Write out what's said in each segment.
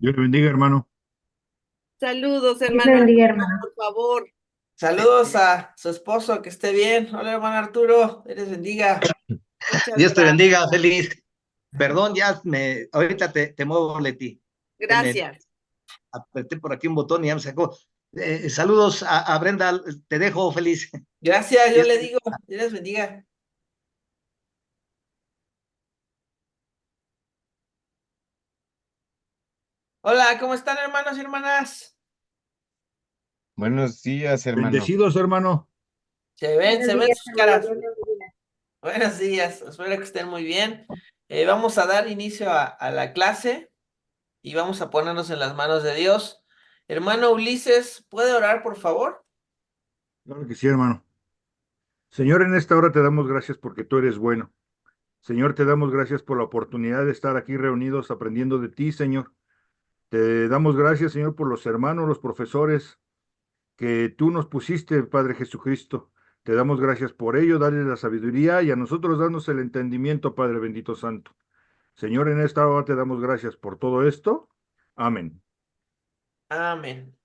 Dios le bendiga, hermano. Saludos, Dios le hermano bendiga, Arturo, hermano. por favor. Saludos a su esposo, que esté bien. Hola, hermano Arturo, Dios les bendiga. Muchas Dios te gracias. bendiga, feliz. Perdón, ahorita te muevo, Leti. Me Gracias. apreté por aquí un botón y ya me sacó. Saludos a Brenda, te dejo feliz. Gracias, yo Dios le te- digo, Dios les bendiga. Hola, ¿cómo están, hermanos y hermanas? Buenos días, hermano. Bendecidos, hermano. Buenos Se ven días, sus hermano. caras. Dios le bendiga. Buenos días, espero que estén muy bien. Vamos a dar inicio a la clase y vamos a ponernos en las manos de Dios. Hermano Ulises, ¿puede orar, por favor? Claro que sí, hermano. Señor, en esta hora te damos gracias porque tú eres bueno. Señor, te damos gracias por la oportunidad de estar aquí reunidos aprendiendo de ti, Señor. Te damos gracias, Señor, por los hermanos, los profesores que tú nos pusiste, Padre Jesucristo. Te damos gracias por ello, dale la sabiduría y a nosotros danos el entendimiento, Padre bendito santo. Señor, en esta hora te damos gracias por todo esto. Amén. Amén.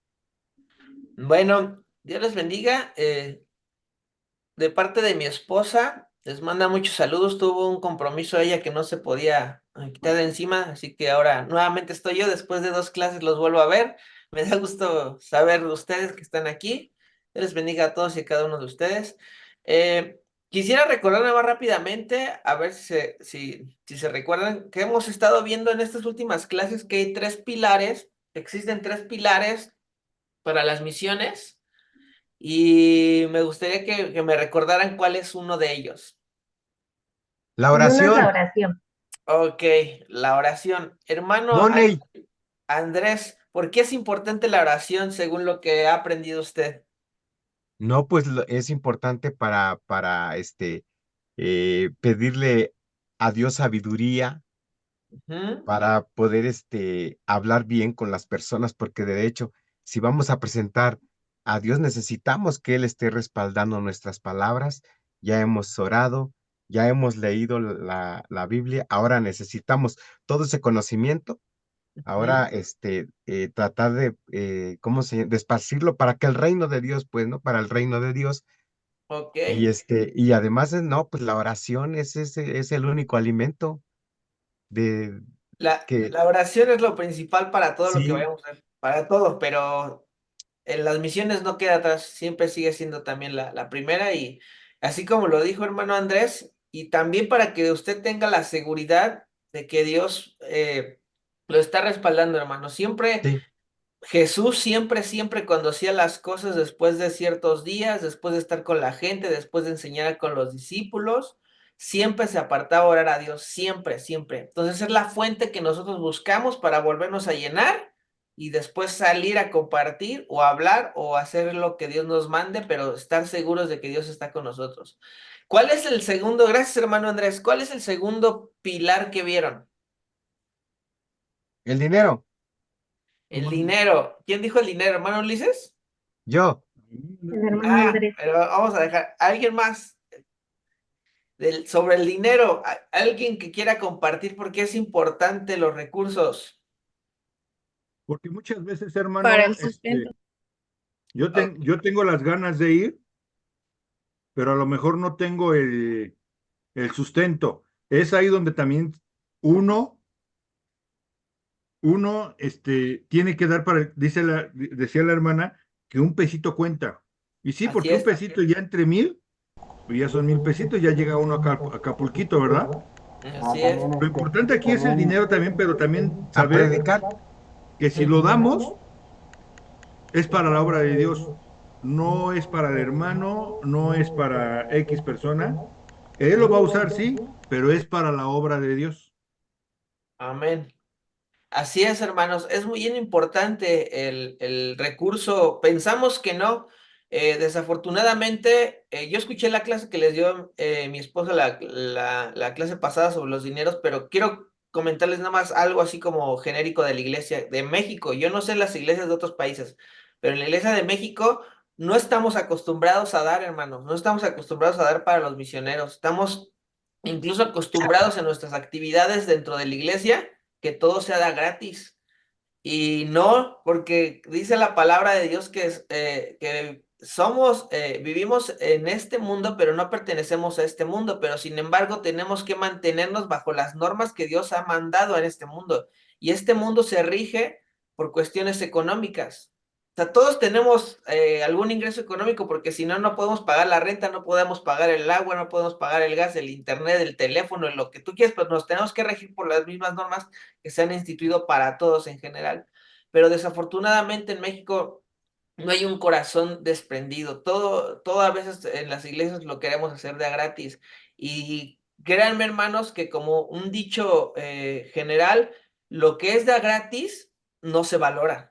Bueno, Dios les bendiga. De parte de mi esposa, les manda muchos saludos. Tuvo un compromiso ella que no se podía quitar de encima, así que ahora nuevamente estoy yo. Después de 2 clases los vuelvo a ver. Me da gusto saber de ustedes que están aquí. Dios les bendiga a todos y a cada uno de ustedes. Quisiera recordarme más rápidamente, a ver si se recuerdan, que hemos estado viendo en estas últimas clases que hay 3 pilares, existen 3 pilares para las misiones. Y me gustaría que me recordaran cuál es uno de ellos. La El uno es la oración. oración. Ok, la oración. Hermano Money. Andrés, ¿por qué es importante la oración según lo que ha aprendido usted? No, pues es importante pedirle a Dios sabiduría Ujú. para poder hablar bien con las personas, porque de hecho, si vamos a presentar a Dios, necesitamos que Él esté respaldando nuestras palabras. Ya hemos orado, ya hemos leído la Biblia, ahora necesitamos todo ese conocimiento. Ujú. Ahora, tratar de esparcirlo para que el reino de Dios, pues, ¿no? Para el reino de Dios. Ok. Y además, no, pues la oración es el único alimento de que, La oración es lo principal para todo lo que sí, vayamos a hacer, para todo, pero en las misiones no queda atrás, siempre sigue siendo también la primera y así como lo dijo hermano Andrés, y también para que usted tenga la seguridad de que Dios lo está respaldando, hermano. Siempre sí, Jesús siempre cuando hacía las cosas después de ciertos días, después de estar con la gente, después de enseñar con los discípulos, siempre se apartaba a orar a Dios, siempre. Entonces es la fuente que nosotros buscamos para volvernos a llenar y después salir a compartir o hablar o hacer lo que Dios nos mande, pero estar seguros de que Dios está con nosotros. ¿Cuál es el segundo? Gracias, hermano Andrés. ¿Cuál es el segundo pilar que vieron? el dinero. El dinero. ¿Quién dijo el dinero, hermano Ulises? Yo, El hermano Andrés. Pero vamos a dejar. ¿Alguien más sobre el dinero? ¿Alguien que quiera compartir por qué es importante los recursos? Porque muchas veces, Para hermano, el sustento. Ok, yo tengo las ganas de ir, pero a lo mejor no tengo el sustento. Es ahí donde también uno, tiene que dar decía la hermana, que un pesito cuenta. Y sí, así porque un es. pesito ya entre 1000, pues ya son 1000 pesitos, ya llega uno acá a Acapulquito, ¿verdad? Así es. Lo importante aquí es el dinero también, pero también a saber predicar. que si lo damos, es para la obra de Dios, no es para el hermano, no es para X persona. Él lo va a usar, sí, pero es para la obra de Dios. Amén. Así es, hermanos. Es muy bien importante el recurso. Pensamos que no. Desafortunadamente, yo escuché la clase que les dio mi esposa la clase pasada sobre los dineros, pero quiero comentarles nada más algo así como genérico de la iglesia de México. Yo no sé las iglesias de otros países, pero en la iglesia de México no estamos acostumbrados a dar, hermanos. No estamos acostumbrados a dar para los misioneros. Estamos incluso acostumbrados en nuestras actividades dentro de la iglesia que todo se haga gratis. Y no, porque dice la palabra de Dios que somos, vivimos en este mundo, pero no pertenecemos a este mundo, pero sin embargo tenemos que mantenernos bajo las normas que Dios ha mandado en este mundo. Y este mundo se rige por cuestiones económicas. O sea, todos tenemos algún ingreso económico, porque si no, no podemos pagar la renta, no podemos pagar el agua, no podemos pagar el gas, el internet, el teléfono, lo que tú quieras, pero nos tenemos que regir por las mismas normas que se han instituido para todos en general. Pero desafortunadamente en México no hay un corazón desprendido. Todo a veces en las iglesias lo queremos hacer de a gratis. Y créanme, hermanos, que como un dicho general, lo que es de a gratis no se valora.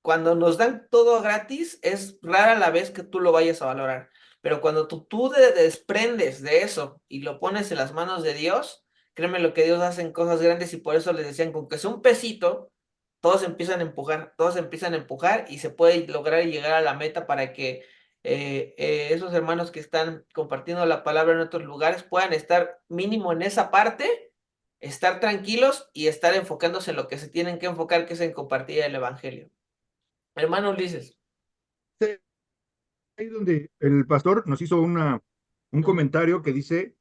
Cuando nos dan todo gratis, es rara la vez que tú lo vayas a valorar. Pero cuando tú te desprendes de eso y lo pones en las manos de Dios, créeme lo que Dios hace en cosas grandes, y por eso les decían, con que sea un pesito, todos empiezan a empujar, todos empiezan a empujar y se puede lograr llegar a la meta para que esos hermanos que están compartiendo la palabra en otros lugares puedan estar mínimo en esa parte, estar tranquilos y estar enfocándose en lo que se tienen que enfocar, que es en compartir el evangelio. Hermano Ulises. Ahí donde el pastor nos hizo un comentario que dice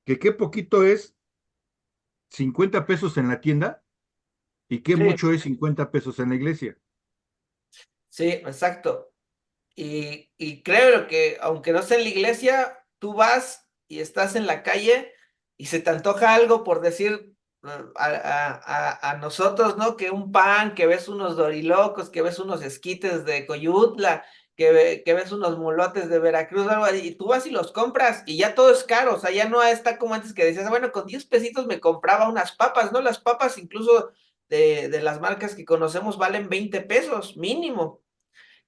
que qué poquito es 50 pesos en la tienda y qué Sí, mucho es 50 pesos en la iglesia. sí, exacto. Y creo que aunque no sea en la iglesia, tú vas y estás en la calle y se te antoja algo, por decir a nosotros, ¿no? Que un pan, que ves unos dorilocos, que ves unos esquites de Coyutla, que ves unos molotes de Veracruz, algo así, y tú vas y los compras y ya todo es caro. O sea, ya no está como antes, que decías, bueno, con 10 pesitos me compraba unas papas, ¿no? Las papas incluso de las marcas que conocemos valen 20 pesos mínimo.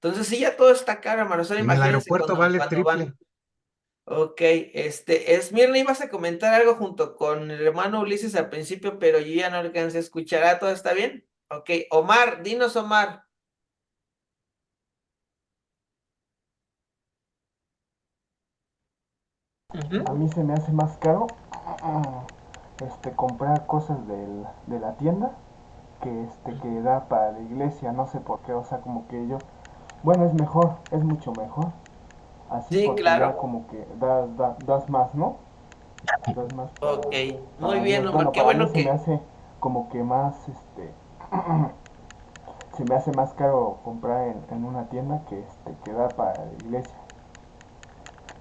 Entonces sí, ya todo está caro, hermano. Solo En el imagínense aeropuerto cuando, vale cuando triple. van. Ok, Esmirna, ibas a comentar algo junto con el hermano Ulises al principio, pero yo ya no alcancé a escuchar. ¿Ah, todo está bien? Ok, Omar, dinos, Omar. A Ujú. mí se me hace más caro comprar cosas de la tienda que da para la iglesia, no sé por qué, o sea, como que yo, bueno, es mejor, es mucho mejor, así Sí, porque ya claro. como que das más, ¿no? Das más Ok, muy para bien, Dios. Omar. Bueno, Qué para mí bueno se me que, hace como que más, se me hace más caro comprar en una tienda que da para la iglesia.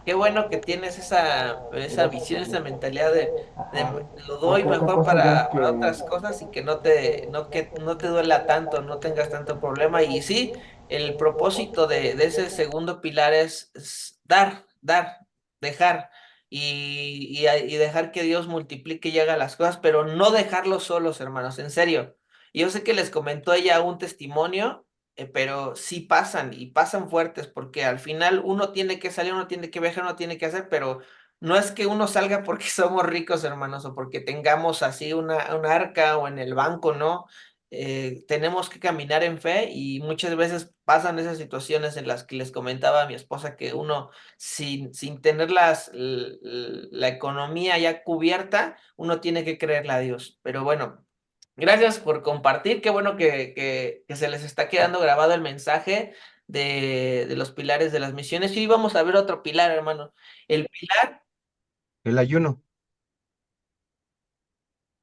qué bueno que tienes esa Gracias visión, a Dios. esa mentalidad Ajá. lo doy Porque otra mejor cosa ya es para que otras cosas y que no te duela tanto, no tengas tanto problema. Y sí, el propósito de ese segundo pilar es dar, dejar y dejar que Dios multiplique y haga las cosas, pero no dejarlos solos, hermanos, en serio. Yo sé que les comentó ella un testimonio, pero sí pasan y pasan fuertes, porque al final uno tiene que salir, uno tiene que viajar, uno tiene que hacer, pero no es que uno salga porque somos ricos, hermanos, o porque tengamos así una arca o en el banco, ¿no? Tenemos que caminar en fe, y muchas veces pasan esas situaciones en las que les comentaba a mi esposa que uno, sin tener la economía ya cubierta, uno tiene que creerle a Dios. Pero bueno. Gracias por compartir. Qué bueno que se les está quedando grabado el mensaje de los pilares de las misiones. Y vamos a ver otro pilar, hermano. El pilar, El ayuno.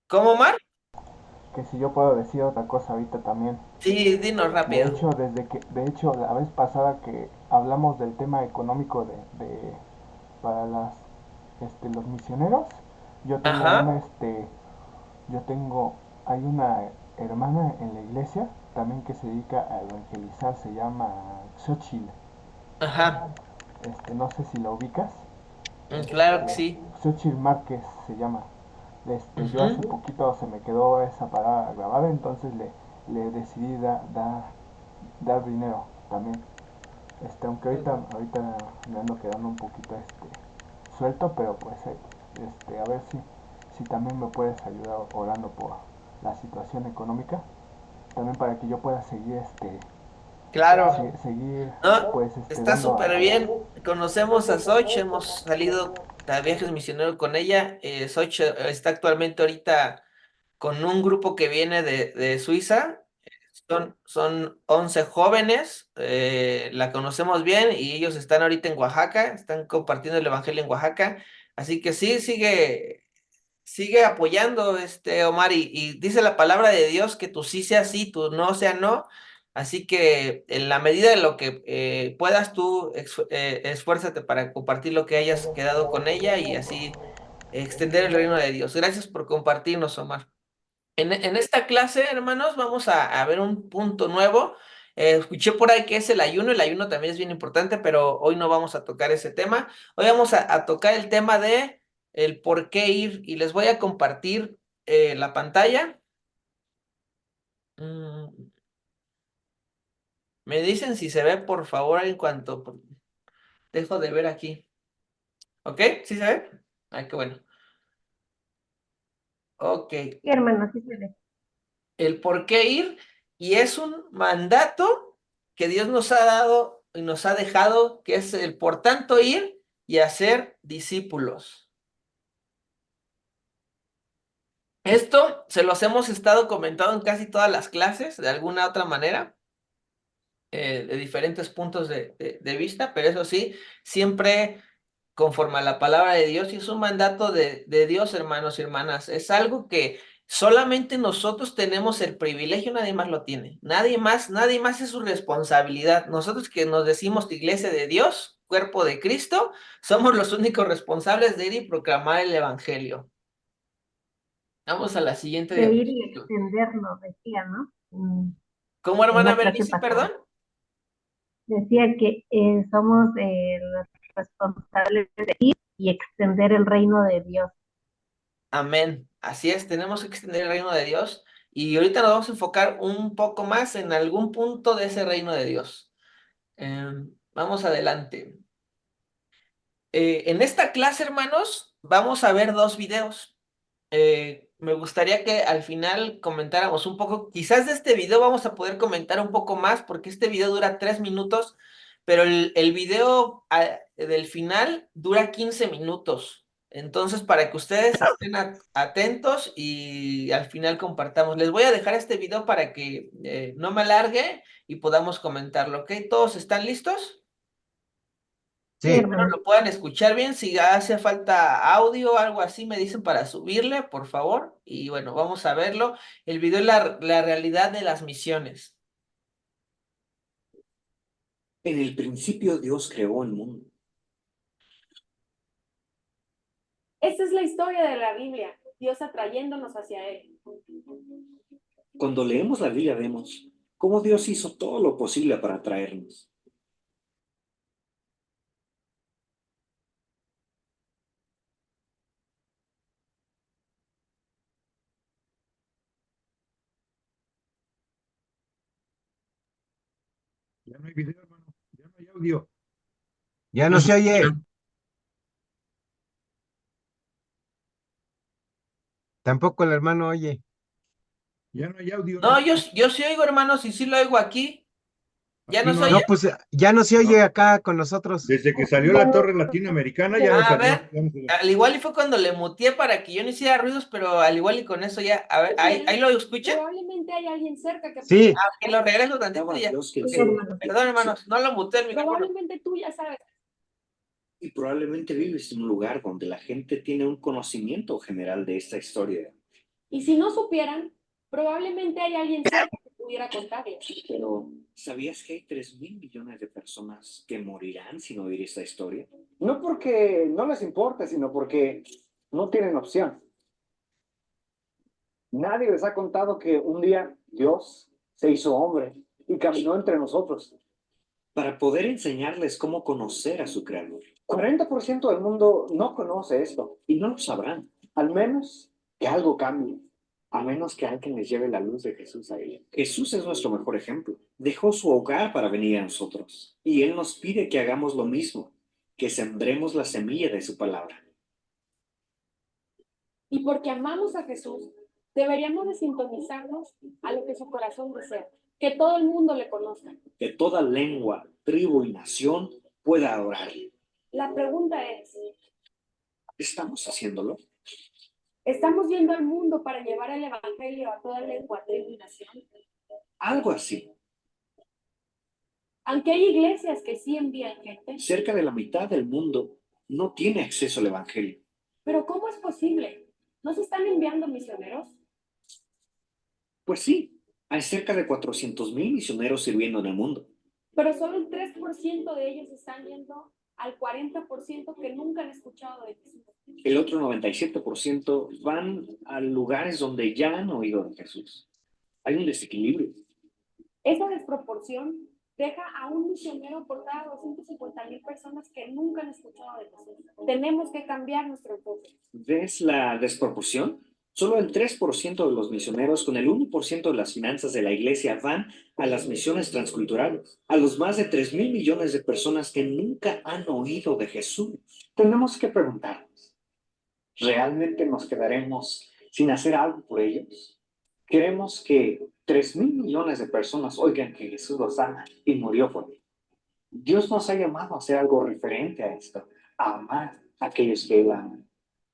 ¿cómo, Mar? que si yo puedo decir otra cosa ahorita también. Sí, dinos De rápido. hecho, de hecho, la vez pasada que hablamos del tema económico para los misioneros, yo tengo Ajá, yo tengo, hay una hermana en la iglesia también que se dedica a evangelizar, se llama Xochitl, ajá, no sé si la ubicas, claro que sí. Xochitl Márquez se llama. Yo hace Ujú. poquito se me quedó esa palabra grabada, entonces le decidí dar dinero también. Aunque ahorita me ando quedando un poquito suelto, pero pues a ver si también me puedes ayudar orando por la situación económica, también para que yo pueda seguir Claro. seguir No, pues está dando súper bien. Conocemos a Soch, hemos salido a viajes misioneros con ella. Soch está actualmente ahorita con un grupo que viene de Suiza. Son 11 jóvenes, la conocemos bien y ellos están ahorita en Oaxaca, están compartiendo el evangelio en Oaxaca. Así que sí, sigue apoyando Omar, y dice la palabra de Dios que tu sí sea sí, tu no sea no. Así que en la medida de lo que puedas tú, esfuérzate para compartir lo que hayas quedado con ella y así extender el reino de Dios. Gracias por compartirnos, Omar. En esta clase, hermanos, vamos a ver un punto nuevo. Escuché por ahí que es el ayuno también es bien importante, pero hoy no vamos a tocar ese tema. Hoy vamos a tocar el tema de el por qué ir, y les voy a compartir la pantalla. Me dicen si se ve, por favor, en cuanto dejo de ver aquí. ¿Ok? ¿Sí se ve? Ay, qué bueno. Ok. Sí, hermano, sí se ve. El por qué ir, y es un mandato que Dios nos ha dado y nos ha dejado, que es el por tanto ir y hacer discípulos. Esto se los hemos estado comentando en casi todas las clases, de alguna otra manera, de diferentes puntos de vista, pero eso sí, siempre conforme a la palabra de Dios, y es un mandato de Dios, hermanos y hermanas. Es algo que solamente nosotros tenemos el privilegio, nadie más lo tiene. Nadie más es su responsabilidad. Nosotros que nos decimos iglesia de Dios, cuerpo de Cristo, somos los únicos responsables de ir y proclamar el evangelio. Vamos a la siguiente De ir y diapositiva. extenderlo, decía, ¿no? ¿Cómo, En hermana la clase Bernice, perdón? pasada. Decía que somos los responsables de ir y extender el reino de Dios. Amén. Así es, tenemos que extender el reino de Dios, y ahorita nos vamos a enfocar un poco más en algún punto de ese reino de Dios. Vamos adelante. En esta clase, hermanos, vamos a ver dos videos. Me gustaría que al final comentáramos un poco. Quizás de este video vamos a poder comentar un poco más, porque este video dura 3 minutos, pero el video del final dura 15 minutos. Entonces, para que ustedes estén atentos y al final compartamos. Les voy a dejar este video para que no me alargue y podamos comentarlo, ¿ok? ¿Todos están listos? Sí, Sí, Espero hermano. lo puedan escuchar bien. Si hace falta audio o algo así, me dicen para subirle, por favor. Y bueno, vamos a verlo. El video es la realidad de las misiones. En el principio Dios creó el mundo. Esta es la historia de la Biblia, Dios atrayéndonos hacia Él. Cuando leemos la Biblia vemos cómo Dios hizo todo lo posible para atraernos. Ya no hay video, hermano. Ya no hay audio. ya no se oye. Tampoco el hermano oye. Ya no hay audio, No, hermano. yo sí oigo, hermanos, y sí lo oigo aquí. ¿Ya Aquí no no se hay. oye? No, pues ya no se oye acá con nosotros. Desde que salió la torre latinoamericana ya no A salió. ver, al igual y fue cuando le muteé para que yo no hiciera ruidos, pero al igual y con eso ya. A ver, ahí lo escuchan. Probablemente hay alguien cerca que Sí, Que lo regreso tantito Daba y ya. Dios que el Sí, ser hermano. humano- Perdón, hermanos, no lo muteé el micrófono. probablemente tú ya sabes. Y probablemente vives en un lugar donde la gente tiene un conocimiento general de esta historia. Y si no supieran, probablemente hay alguien cerca que pudiera contarles. Pero, ¿sabías que hay 3.000 millones de personas que morirán sin oír esta historia? No porque no les importe, sino porque no tienen opción. Nadie les ha contado que un día Dios se hizo hombre y caminó entre nosotros. Para poder enseñarles cómo conocer a su creador. 40% del mundo no conoce esto, Y no lo sabrán, al menos que algo cambie. a menos que alguien les lleve la luz de Jesús a ellos. Jesús es nuestro mejor ejemplo. Dejó su hogar para venir a nosotros. Y Él nos pide que hagamos lo mismo, que sembremos la semilla de su palabra. Y porque amamos a Jesús, deberíamos de sintonizarnos a lo que su corazón desea, que todo el mundo le conozca. Que toda lengua, tribu y nación pueda adorarle. La pregunta es, ¿Estamos haciéndolo? ¿estamos yendo al mundo para llevar el evangelio a toda lengua, tribu y nación? Algo así. Aunque hay iglesias que sí envían gente. Cerca de la mitad del mundo no tiene acceso al Evangelio. Pero ¿cómo es posible? ¿No se están enviando misioneros? Pues sí, hay cerca de 400,000 misioneros sirviendo en el mundo. Pero solo el 3% de ellos están yendo al 40% que nunca han escuchado de Jesús. El otro 97% van a lugares donde ya han oído de Jesús. Hay un desequilibrio. Esa desproporción deja a un misionero por cada 250,000 personas que nunca han escuchado de Jesús. Tenemos que cambiar nuestro enfoque. ¿Ves la desproporción? Solo el 3% de los misioneros con el 1% de las finanzas de la iglesia van a las misiones transculturales, a los más de 3,000 millones de personas que nunca han oído de Jesús. Tenemos que preguntarnos, ¿realmente nos quedaremos sin hacer algo por ellos? Queremos que 3,000 millones de personas oigan que Jesús los ama y murió por ellos. Dios nos ha llamado a hacer algo referente a esto, a amar a aquellos que Él ama.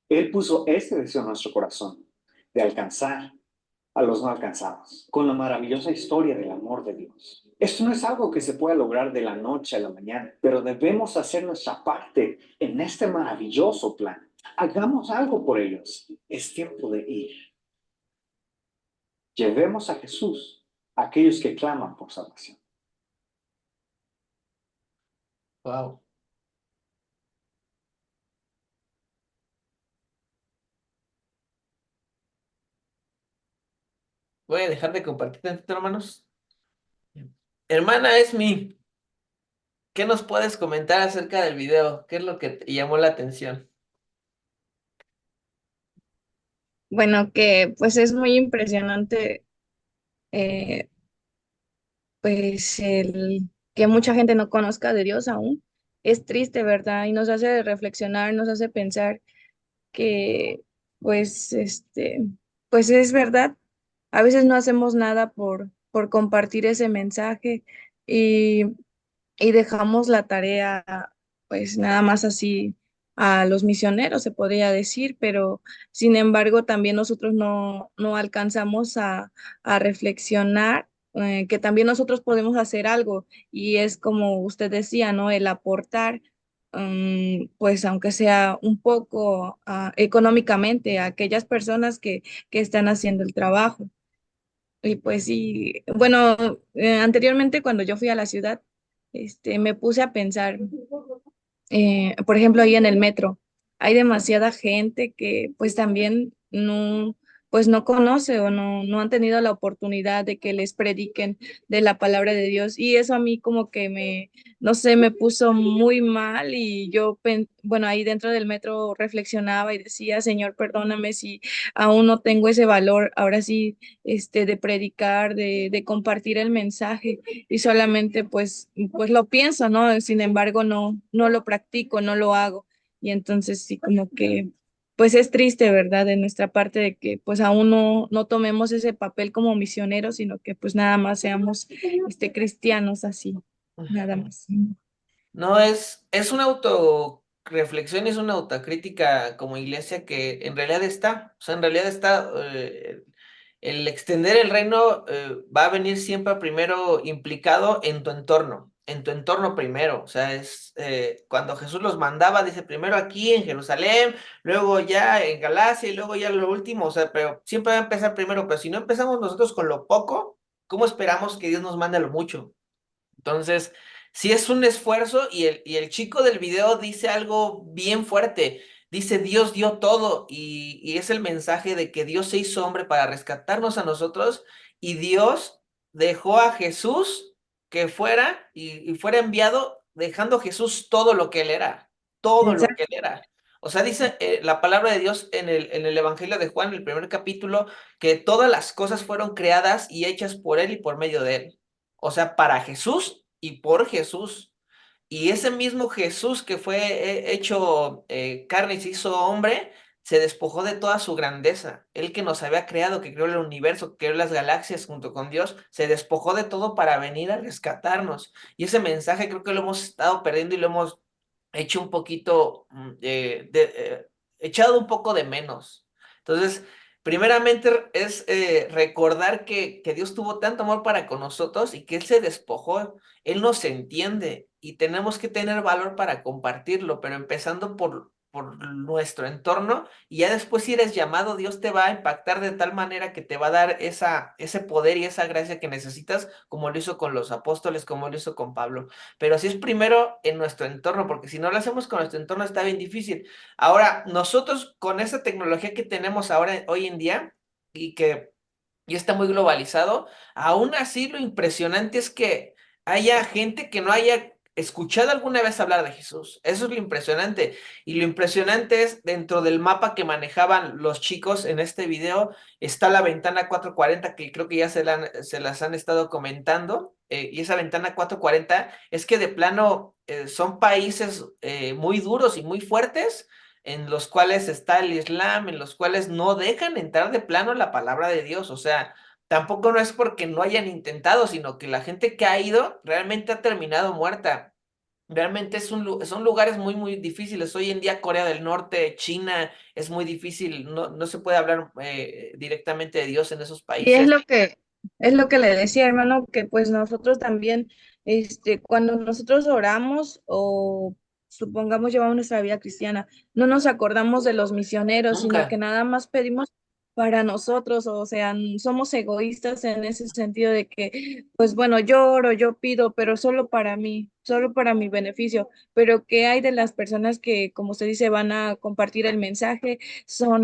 Él puso este deseo en nuestro corazón, de alcanzar a los no alcanzados, con la maravillosa historia del amor de Dios. Esto no es algo que se pueda lograr de la noche a la mañana, pero debemos hacer nuestra parte en este maravilloso plan. Hagamos algo por ellos. Es tiempo de ir. Llevemos a Jesús a aquellos que claman por salvación. Wow. Voy a dejar de compartir tantito, hermanos. Hermana Esmi, ¿qué nos puedes comentar acerca del video? ¿Qué es lo que te llamó la atención? Bueno, que pues es muy impresionante, eh, pues el que mucha gente no conozca de Dios aún. Es triste, ¿verdad? Y nos hace reflexionar, nos hace pensar que pues pues es verdad, a veces no hacemos nada por compartir ese mensaje y, y dejamos la tarea pues nada más así a los misioneros, se podría decir, pero sin embargo también nosotros no alcanzamos a reflexionar, que también nosotros podemos hacer algo y es como usted decía, ¿no? El aportar, pues aunque sea un poco económicamente a aquellas personas que están haciendo el trabajo. Y pues sí, bueno, anteriormente cuando yo fui a la ciudad, me puse a pensar, por ejemplo, ahí en el metro, hay demasiada gente que pues también pues no conoce o no han tenido la oportunidad de que les prediquen de la palabra de Dios. Y eso a mí como que no sé, me puso muy mal y yo, bueno, ahí dentro del metro reflexionaba y decía, Señor, perdóname si aún no tengo ese valor, ahora sí, de predicar, de compartir el mensaje y solamente pues lo pienso, ¿no? Sin embargo, no lo practico, no lo hago. Y entonces sí, como que, pues es triste, ¿verdad? De nuestra parte de que pues aún no tomemos ese papel como misioneros, sino que pues nada más seamos cristianos así, nada más. No, es una autorreflexión, es una autocrítica como iglesia que en realidad está, o sea, en realidad está, el extender el reino va a venir siempre primero implicado en tu entorno primero, o sea, es cuando Jesús los mandaba, dice primero aquí en Jerusalén, luego ya en Galacia y luego ya lo último, o sea, pero siempre va a empezar primero, pero si no empezamos nosotros con lo poco, ¿cómo esperamos que Dios nos mande a lo mucho? Entonces, sí es un esfuerzo y el chico del video dice algo bien fuerte. Dice, Dios dio todo y es el mensaje de que Dios se hizo hombre para rescatarnos a nosotros y Dios dejó a Jesús que fuera y fuera enviado dejando Jesús todo lo que él era, todo lo que él era. O sea, dice la palabra de Dios en el Evangelio de Juan, el primer capítulo, que todas las cosas fueron creadas y hechas por él y por medio de él. O sea, para Jesús y por Jesús. Y ese mismo Jesús que fue hecho carne y se hizo hombre, se despojó de toda su grandeza. Él que nos había creado, que creó el universo, que creó las galaxias junto con Dios, se despojó de todo para venir a rescatarnos. Y ese mensaje creo que lo hemos estado perdiendo y lo hemos hecho un poquito, echado un poco de menos. Entonces, Primeramente es recordar que Dios tuvo tanto amor para con nosotros y que Él se despojó, Él nos entiende y tenemos que tener valor para compartirlo, pero empezando por nuestro entorno y ya después si eres llamado, Dios te va a impactar de tal manera que te va a dar ese poder y esa gracia que necesitas, como lo hizo con los apóstoles, como lo hizo con Pablo. Pero así es primero en nuestro entorno, porque si no lo hacemos con nuestro entorno está bien difícil. Ahora, nosotros con esa tecnología que tenemos ahora, hoy en día, y que ya está muy globalizado, aún así lo impresionante es que haya gente que no haya escuchado alguna vez hablar de Jesús. Eso es lo impresionante. Y lo impresionante es dentro del mapa que manejaban los chicos en este video, está la ventana 440 que creo que ya se las han estado comentando. Y esa ventana 440 es que de plano son países muy duros y muy fuertes en los cuales está el Islam, en los cuales no dejan entrar de plano la palabra de Dios. O sea, tampoco no es porque no hayan intentado, sino que la gente que ha ido realmente ha terminado muerta. Realmente son lugares muy, muy difíciles. Hoy en día Corea del Norte, China, es muy difícil. No se puede hablar directamente de Dios en esos Y países. es lo que le decía, hermano, que pues nosotros también, cuando nosotros oramos o supongamos llevamos nuestra vida cristiana, no nos acordamos de los misioneros, sino que Nunca. nada más pedimos para nosotros, o sea, somos egoístas en ese sentido de que, pues bueno, yo oro, yo pido, pero solo para mí, solo para mi beneficio, pero ¿qué hay de las personas que, como usted dice, van a compartir el mensaje? Son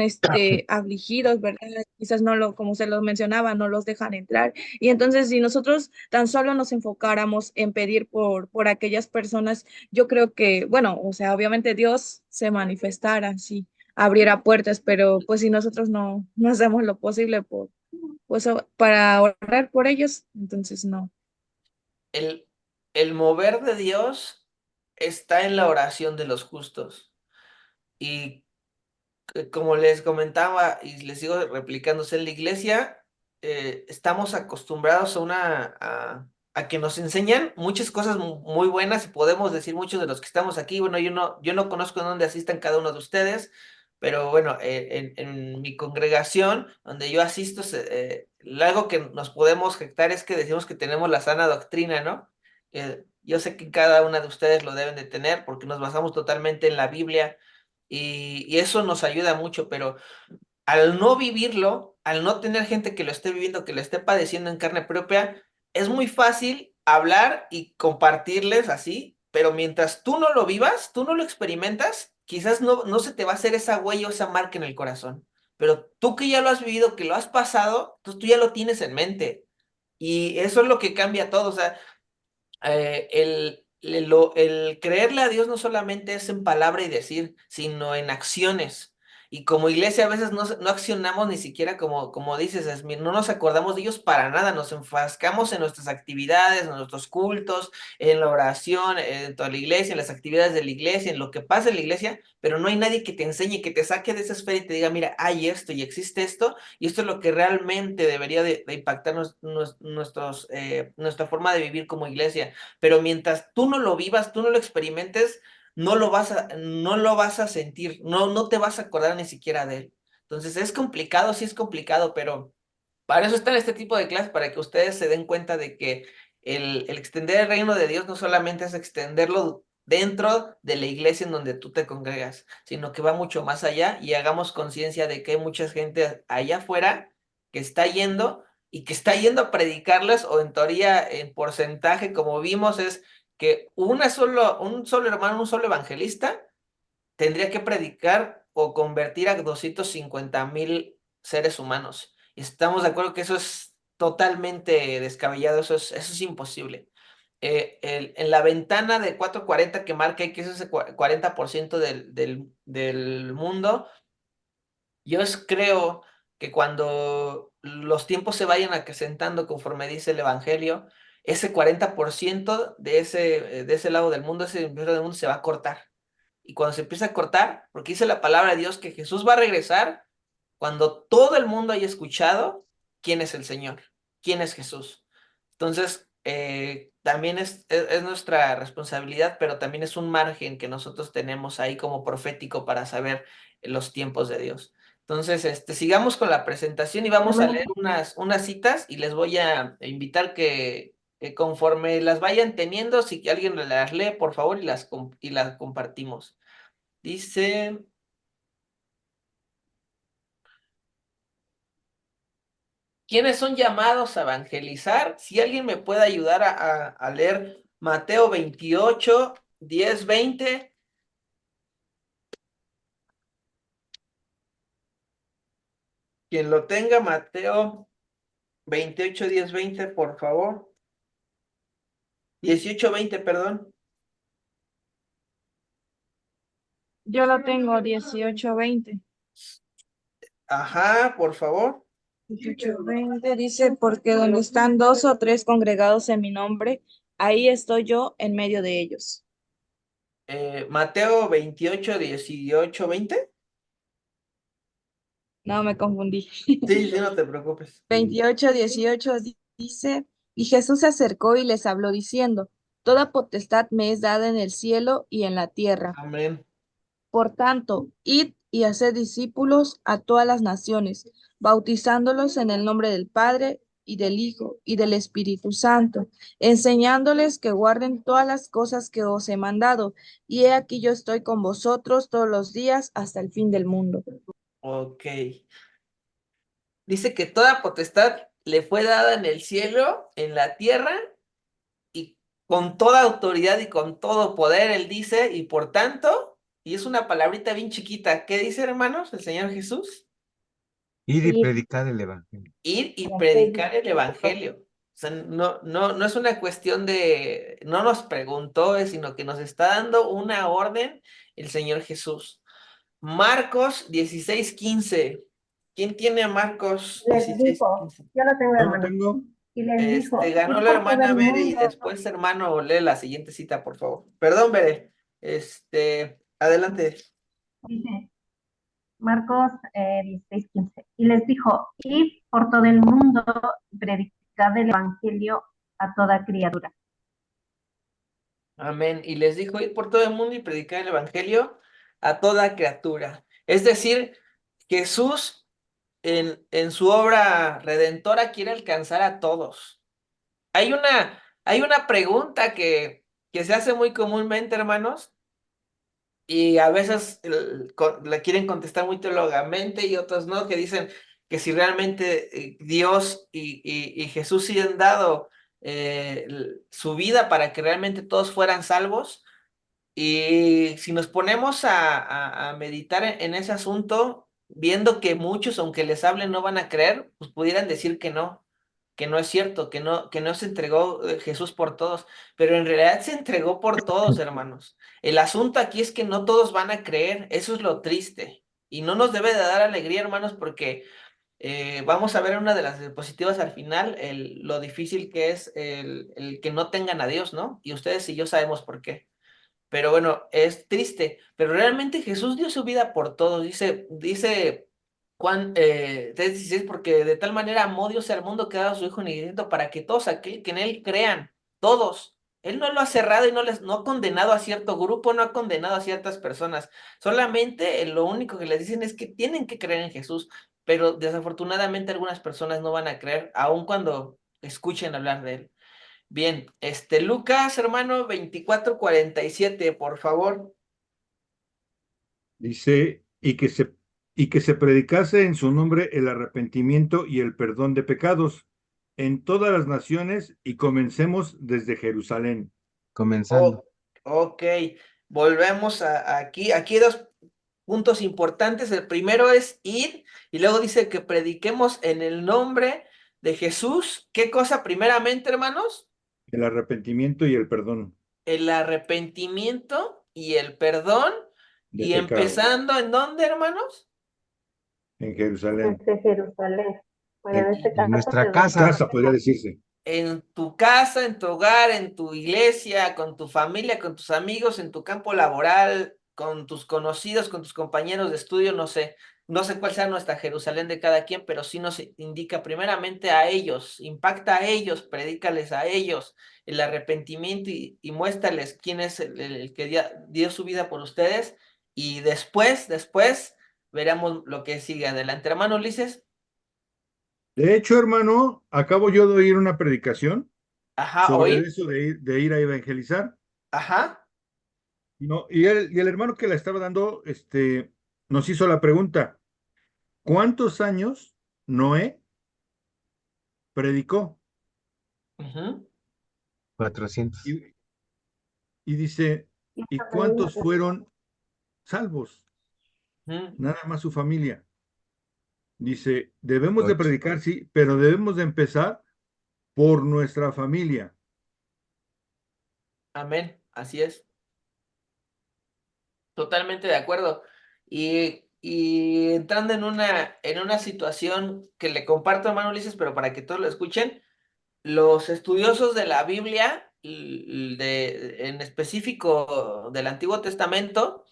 afligidos, ¿verdad? Quizás no lo, como se los mencionaba, no los dejan entrar. Y entonces, si nosotros tan solo nos enfocáramos en pedir por aquellas personas, yo creo que, bueno, o sea, obviamente Dios se manifestara, sí, abriera puertas, pero pues si nosotros no hacemos lo posible pues, para orar por ellos, entonces no. El, el mover de Dios está en la oración de los justos. Y como les comentaba y les sigo replicándose en la iglesia, estamos acostumbrados a que nos enseñan muchas cosas muy buenas y podemos decir muchos de los que estamos aquí. Bueno, yo no conozco en dónde asistan cada uno de ustedes, pero bueno, en mi congregación, donde yo asisto, algo que nos podemos jactar es que decimos que tenemos la sana doctrina, ¿no? Yo sé que cada una de ustedes lo deben de tener porque nos basamos totalmente en la Biblia y eso nos ayuda mucho, pero al no vivirlo, al no tener gente que lo esté viviendo, que lo esté padeciendo en carne propia, es muy fácil hablar y compartirles así, pero mientras tú no lo vivas, tú no lo experimentas, quizás no se te va a hacer esa huella o esa marca en el corazón. Pero tú que ya lo has vivido, que lo has pasado, entonces tú ya lo tienes en mente. Y eso es lo que cambia todo. O sea, el creerle a Dios no solamente es en palabra y decir, sino en acciones. Y como iglesia a veces no accionamos ni siquiera como dices, Esmir, no nos acordamos de ellos para nada, nos enfrascamos en nuestras actividades, en nuestros cultos, en la oración, en toda la iglesia, en las actividades de la iglesia, en lo que pasa en la iglesia, pero no hay nadie que te enseñe, que te saque de esa esfera y te diga, mira, hay esto y existe esto, y esto es lo que realmente debería de impactar nuestra forma de vivir como iglesia. Pero mientras tú no lo vivas, tú no lo experimentes, no lo vas a sentir, no te vas a acordar ni siquiera de él. Entonces es complicado, sí es complicado, pero para eso están este tipo de clases, para que ustedes se den cuenta de que el extender el reino de Dios no solamente es extenderlo dentro de la iglesia en donde tú te congregas, sino que va mucho más allá y hagamos conciencia de que hay mucha gente allá afuera que está yendo y que está yendo a predicarles, o en teoría, en porcentaje, como vimos, es que un solo hermano, un solo evangelista tendría que predicar o convertir a 250,000 seres humanos. Y estamos de acuerdo que eso es totalmente descabellado, eso es imposible. En la ventana de 440 que marca ahí, que es ese 40% del mundo, creo que cuando los tiempos se vayan acrecentando conforme dice el Evangelio, ese 40% de ese lado del mundo, ese hemisferio del mundo se va a cortar. Y cuando se empieza a cortar, porque dice la palabra de Dios que Jesús va a regresar cuando todo el mundo haya escuchado quién es el Señor, quién es Jesús. Entonces, también es nuestra responsabilidad, pero también es un margen que nosotros tenemos ahí como profético para saber los tiempos de Dios. Entonces, sigamos con la presentación y vamos a leer unas citas y les voy a invitar que conforme las vayan teniendo, si alguien las lee, por favor, y las compartimos. Dice, ¿quiénes son llamados a evangelizar? Si alguien me puede ayudar a leer Mateo 28, 10, 20. Quien lo tenga, Mateo 28, 10, 20, por favor. 18, 20, perdón. Yo lo tengo 18:20. Ajá, por favor. 18:20 dice, porque donde están 2 o 3 congregados en mi nombre, ahí estoy yo en medio de ellos. Mateo 28, 18, 20. No, me confundí. Sí, sí, no te preocupes. 28:18 dice, y Jesús se acercó y les habló diciendo, toda potestad me es dada en el cielo y en la tierra. Amén. Por tanto, id y haced discípulos a todas las naciones, bautizándolos en el nombre del Padre y del Hijo y del Espíritu Santo, enseñándoles que guarden todas las cosas que os he mandado. Y he aquí yo estoy con vosotros todos los días hasta el fin del mundo. Ok. Dice que toda potestad le fue dada en el cielo, en la tierra, y con toda autoridad y con todo poder, él dice, y por tanto, y es una palabrita bien chiquita, ¿qué dice, hermanos, el Señor Jesús? Ir y Ir. predicar el evangelio. Ir y predicar el evangelio. O sea, no es una cuestión de, no nos preguntó, sino que nos está dando una orden el Señor Jesús. Marcos 16:15. ¿Quién tiene a Marcos Les 16:15? dijo, yo lo tengo, Yo lo hermano. tengo. Y les dijo, Ganó id la por todo hermana el Bere y mundo. después, hermano, lee la siguiente cita, por favor. Perdón, Bere. Adelante. Dice Marcos 16:15. Y les dijo, id por todo el mundo y predicad el evangelio a toda criatura. Amén. Y les dijo, ir por todo el mundo y predicar el evangelio a toda criatura. Es decir, Jesús en su obra redentora quiere alcanzar a todos. Hay una pregunta que se hace muy comúnmente, hermanos, y a veces la quieren contestar muy teológicamente y otros no, que dicen que si realmente Dios y Jesús sí han dado su vida para que realmente todos fueran salvos. Y si nos ponemos a meditar en ese asunto, viendo que muchos, aunque les hablen, no van a creer, pues pudieran decir que no es cierto, que no se entregó Jesús por todos, pero en realidad se entregó por todos, hermanos. El asunto aquí es que no todos van a creer, eso es lo triste, y no nos debe de dar alegría, hermanos, porque vamos a ver una de las diapositivas al final, lo difícil que es el que no tengan a Dios, ¿no? Y ustedes y yo sabemos por qué. Pero bueno, es triste, pero realmente Jesús dio su vida por todos, dice Juan 3:16, porque de tal manera amó Dios al mundo que ha dado a su Hijo unigénito para que todos aquellos que en Él crean, todos. Él no lo ha cerrado y no ha condenado a cierto grupo, no ha condenado a ciertas personas. Solamente lo único que les dicen es que tienen que creer en Jesús, pero desafortunadamente algunas personas no van a creer, aun cuando escuchen hablar de Él. Bien, Lucas, hermano, 24:47, por favor. Dice, y que se predicase en su nombre el arrepentimiento y el perdón de pecados en todas las naciones y comencemos desde Jerusalén. Comenzando. Ok, volvemos aquí. Aquí hay dos puntos importantes. El primero es ir y luego dice que prediquemos en el nombre de Jesús. ¿Qué cosa primeramente, hermanos? El arrepentimiento y el perdón El arrepentimiento y el perdón. de Y pecados empezando, ¿en dónde, hermanos? en Jerusalén. Desde Jerusalén. Bueno, en este En caso nuestra desde casa. Casa, podría decirse. En tu casa, en tu hogar, en tu iglesia, con tu familia, con tus amigos, en tu campo laboral, con tus conocidos, con tus compañeros de estudio, no sé cuál sea nuestra Jerusalén de cada quien, pero sí nos indica primeramente a ellos, impacta a ellos, predícales a ellos el arrepentimiento y muéstrales quién es el que dio su vida por ustedes y después veremos lo que sigue adelante. Hermano Ulises. De hecho, hermano, acabo yo de oír una predicación Ajá, sobre oí. eso de ir a evangelizar. Ajá. No, y el hermano que la estaba dando, nos hizo la pregunta, ¿cuántos años Noé predicó? Ujú, 400. Y, y dice, ¿y cuántos fueron salvos? ujú. Nada más su familia. Dice, debemos de 8. predicar, sí, pero debemos de empezar por nuestra familia. Amén, así es. Totalmente de acuerdo. Y entrando en una situación que le comparto, hermano Ulises, pero para que todos lo escuchen, los estudiosos de la Biblia, en específico del Antiguo Testamento,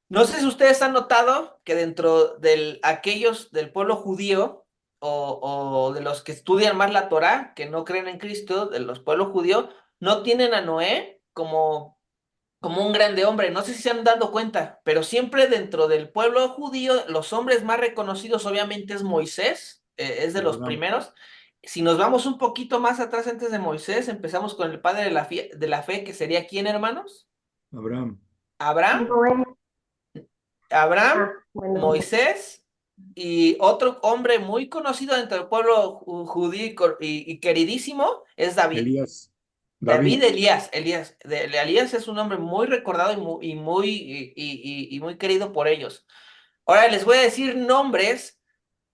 no sé si ustedes han notado que dentro de aquellos del pueblo judío o de los que estudian más la Torá, que no creen en Cristo, de los pueblos judíos, no tienen a Noé como un grande hombre. No sé si se han dado cuenta, pero siempre dentro del pueblo judío, los hombres más reconocidos obviamente es Moisés, es de Y los Abraham, primeros. Si nos vamos un poquito más atrás antes de Moisés, empezamos con el padre de la fe, que sería ¿quién, hermanos? Abraham, Abraham, Noé. Abraham, Ah, bueno. Moisés y otro hombre muy conocido dentro del pueblo judío y queridísimo es David. Elías, David David. Elías. Elías es un hombre muy recordado y muy querido por ellos. Ahora les voy a decir nombres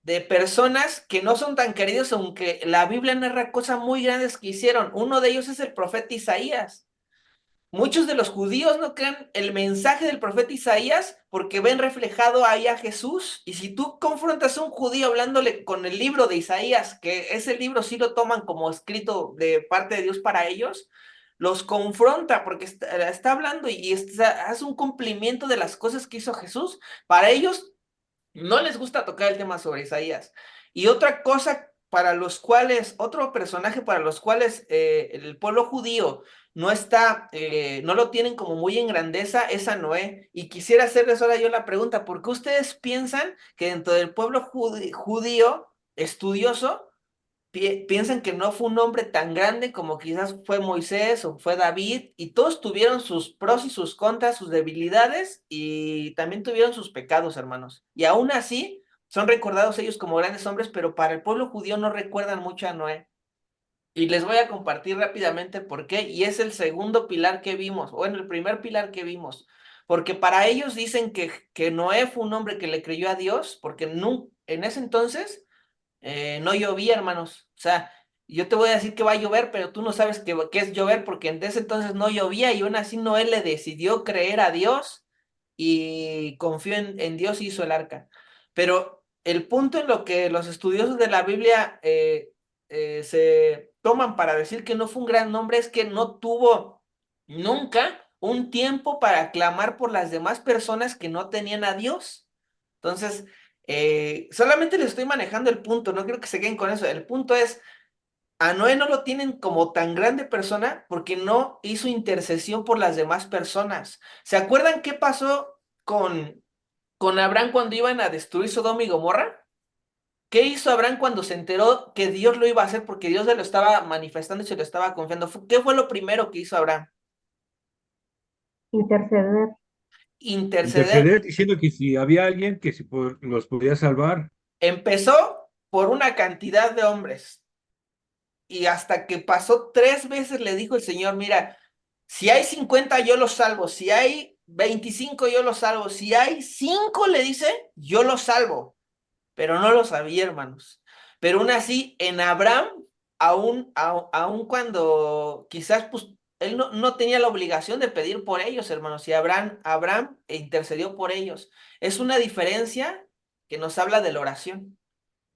de personas que no son tan queridos, aunque la Biblia narra cosas muy grandes que hicieron. Uno de ellos es el profeta Isaías. Muchos de los judíos no creen el mensaje del profeta Isaías porque ven reflejado ahí a Jesús. Y si tú confrontas a un judío hablándole con el libro de Isaías, que ese libro sí lo toman como escrito de parte de Dios para ellos, los confronta porque está hablando y hace un cumplimiento de las cosas que hizo Jesús. Para ellos no les gusta tocar el tema sobre Isaías. Y otra cosa para los cuales, otro personaje para los cuales el pueblo judío no lo tienen como muy en grandeza es a Noé. Y quisiera hacerles ahora yo la pregunta, ¿por qué ustedes piensan que dentro del pueblo judío estudioso piensan que no fue un hombre tan grande como quizás fue Moisés o fue David, y todos tuvieron sus pros y sus contras, sus debilidades, y también tuvieron sus pecados, hermanos? Y aún así, son recordados ellos como grandes hombres, pero para el pueblo judío no recuerdan mucho a Noé. Y les voy a compartir rápidamente por qué, y es el segundo pilar que vimos, bueno, el primer pilar que vimos, porque para ellos dicen que Noé fue un hombre que le creyó a Dios, porque en ese entonces no llovía, hermanos. O sea, yo te voy a decir que va a llover, pero tú no sabes qué es llover porque en ese entonces no llovía y aún así Noé le decidió creer a Dios y confió en Dios y hizo el arca. Pero el punto en lo que los estudiosos de la Biblia se toman para decir que no fue un gran hombre es que no tuvo nunca un tiempo para clamar por las demás personas que no tenían a Dios. Entonces, solamente les estoy manejando el punto, no quiero que se queden con eso. El punto es, a Noé no lo tienen como tan grande persona porque no hizo intercesión por las demás personas. ¿Se acuerdan qué pasó con Abraham cuando iban a destruir Sodoma y Gomorra? ¿Qué hizo Abraham cuando se enteró que Dios lo iba a hacer porque Dios se lo estaba manifestando y se lo estaba confiando? ¿Qué fue lo primero que hizo Abraham? Interceder. Interceder. Interceder diciendo que si había alguien que los podía salvar. Empezó por una cantidad de hombres. Y hasta que pasó 3 veces le dijo el Señor, mira, si hay 50 yo los salvo, si hay 25 yo los salvo, si hay 5 le dice, yo los salvo, pero no lo sabía, hermanos. Pero aún así, en Abraham, aún cuando quizás pues, él no tenía la obligación de pedir por ellos, hermanos, y Abraham intercedió por ellos. Es una diferencia que nos habla de la oración.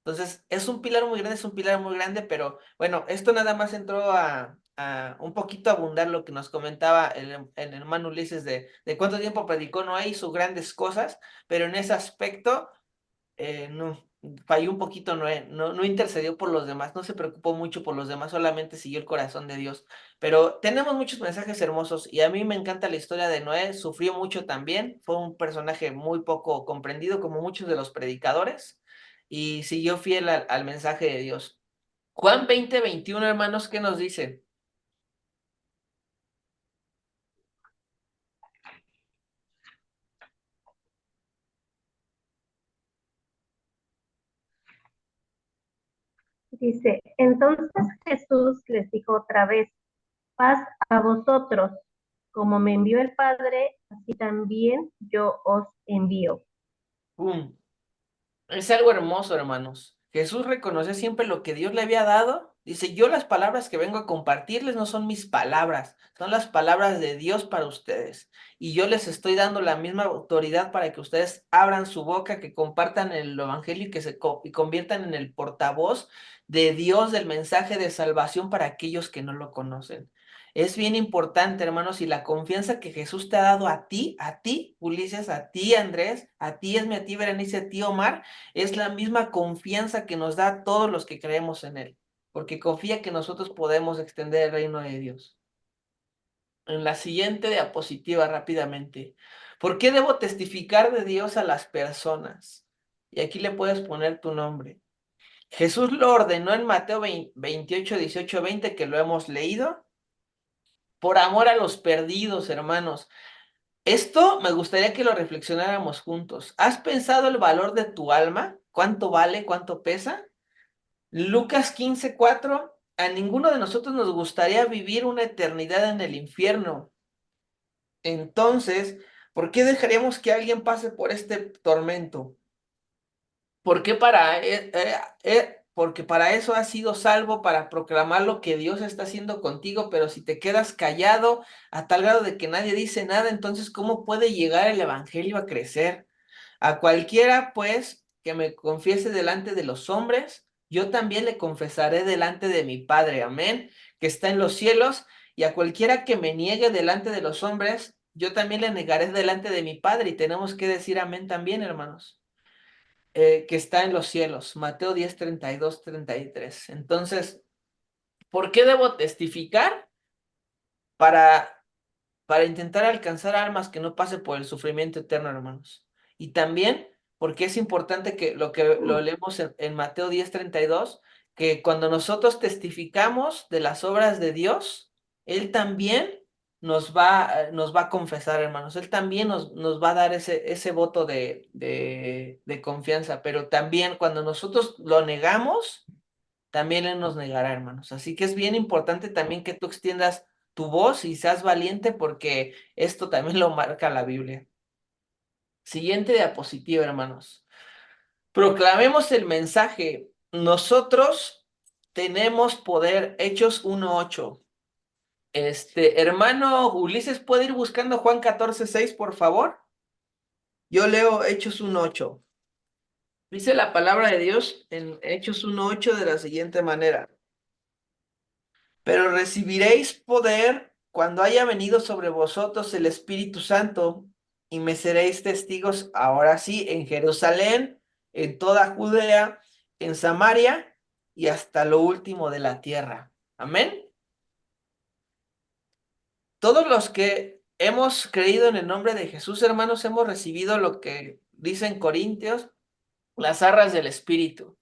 Entonces, es un pilar muy grande, es un pilar muy grande, pero bueno, esto nada más entró a un poquito abundar lo que nos comentaba el hermano Ulises de cuánto tiempo predicó Noé y sus grandes cosas, pero en ese aspecto, no, falló un poquito Noé, no intercedió por los demás, no se preocupó mucho por los demás, solamente siguió el corazón de Dios. Pero tenemos muchos mensajes hermosos y a mí me encanta la historia de Noé, sufrió mucho también, fue un personaje muy poco comprendido como muchos de los predicadores y siguió fiel al mensaje de Dios. Juan 20:21, hermanos, ¿qué nos dice? Dice, entonces Jesús les dijo otra vez, paz a vosotros, como me envió el Padre, así también yo os envío. ¡Pum! Es algo hermoso, hermanos. Jesús reconoció siempre lo que Dios le había dado. Dice, yo las palabras que vengo a compartirles no son mis palabras, son las palabras de Dios para ustedes. Y yo les estoy dando la misma autoridad para que ustedes abran su boca, que compartan el evangelio y que y conviertan en el portavoz de Dios del mensaje de salvación para aquellos que no lo conocen. Es bien importante, hermanos, y la confianza que Jesús te ha dado a ti, Ulises, a ti, Andrés, a ti, Esme, a ti, Berenice, a ti, Omar, es la misma confianza que nos da a todos los que creemos en Él, porque confía que nosotros podemos extender el reino de Dios. En la siguiente diapositiva rápidamente. ¿Por qué debo testificar de Dios a las personas? Y aquí le puedes poner tu nombre. Jesús lo ordenó en Mateo 28, 18, 20, que lo hemos leído, por amor a los perdidos, hermanos. Esto me gustaría que lo reflexionáramos juntos. ¿Has pensado el valor de tu alma? ¿Cuánto vale? ¿Cuánto pesa? Lucas 15:4, a ninguno de nosotros nos gustaría vivir una eternidad en el infierno. Entonces, ¿por qué dejaríamos que alguien pase por este tormento? ¿Por qué porque para eso has sido salvo, para proclamar lo que Dios está haciendo contigo, pero si te quedas callado a tal grado de que nadie dice nada, entonces, ¿cómo puede llegar el evangelio a crecer? A cualquiera, pues, que me confiese delante de los hombres, yo también le confesaré delante de mi Padre, amén, que está en los cielos, y a cualquiera que me niegue delante de los hombres, yo también le negaré delante de mi Padre, y tenemos que decir amén también, hermanos, que está en los cielos, Mateo 10, 32, 33. Entonces, ¿por qué debo testificar? Para intentar alcanzar almas que no pase por el sufrimiento eterno, hermanos. Y también porque es importante que lo leemos en Mateo 10:32, que cuando nosotros testificamos de las obras de Dios, Él también nos va a confesar, hermanos. Él también nos va a dar ese voto de confianza, pero también cuando nosotros lo negamos, también Él nos negará, hermanos. Así que es bien importante también que tú extiendas tu voz y seas valiente porque esto también lo marca la Biblia. Siguiente diapositiva, hermanos. Proclamemos el mensaje. Nosotros tenemos poder. Hechos 1:8. Hermano Ulises, ¿puede ir buscando Juan 14:6, por favor? Yo leo Hechos 1:8. Dice la palabra de Dios en Hechos 1:8 de la siguiente manera. Pero recibiréis poder cuando haya venido sobre vosotros el Espíritu Santo, y me seréis testigos ahora sí en Jerusalén, en toda Judea, en Samaria y hasta lo último de la tierra. Amén. Todos los que hemos creído en el nombre de Jesús, hermanos, hemos recibido lo que dicen Corintios, las arras del Espíritu.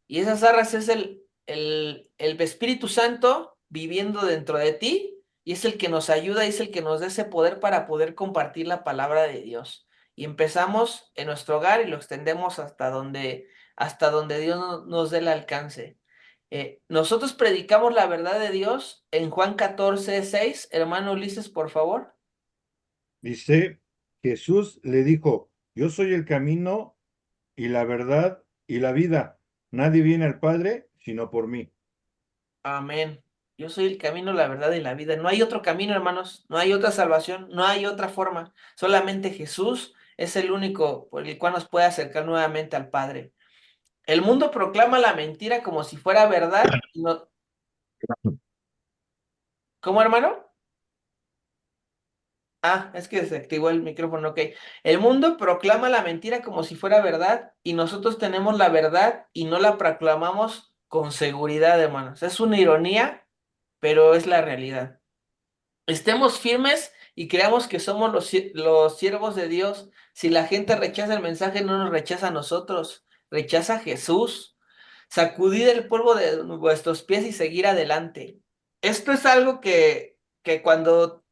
Y esas arras es el Espíritu Santo viviendo dentro de ti, y es el que nos ayuda y es el que nos da ese poder para poder compartir la palabra de Dios. Y empezamos en nuestro hogar y lo extendemos hasta donde Dios nos dé el alcance. Nosotros predicamos la verdad de Dios en Juan 14:6. Hermano Ulises, por favor. Dice, Jesús le dijo, yo soy el camino y la verdad y la vida. Nadie viene al Padre sino por mí. Amén. Yo soy el camino, la verdad y la vida. No hay otro camino, hermanos. No hay otra salvación. No hay otra forma. Solamente Jesús es el único por el cual nos puede acercar nuevamente al Padre. El mundo proclama la mentira como si fuera verdad. ¿Cómo, hermano? Ah, es que se activó el micrófono, ok. El mundo proclama la mentira como si fuera verdad y nosotros tenemos la verdad y no la proclamamos con seguridad, hermanos. Es una ironía, pero es la realidad. Estemos firmes y creamos que somos los siervos de Dios. Si la gente rechaza el mensaje, no nos rechaza a nosotros, rechaza a Jesús. Sacudid el polvo de vuestros pies y seguir adelante. Esto es algo que cuando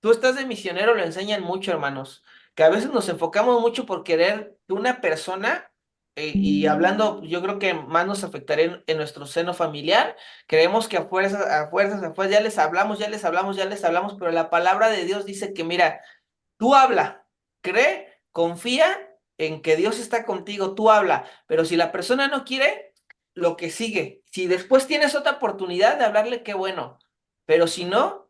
tú estás de misionero lo enseñan mucho, hermanos, que a veces nos enfocamos mucho por querer que una persona, y hablando, yo creo que más nos afectaría en nuestro seno familiar. Creemos que a fuerzas, ya les hablamos, ya les hablamos, pero la palabra de Dios dice que, mira, tú habla, cree, confía en que Dios está contigo, tú habla, pero si la persona no quiere, lo que sigue. Si después tienes otra oportunidad de hablarle, qué bueno, pero si no,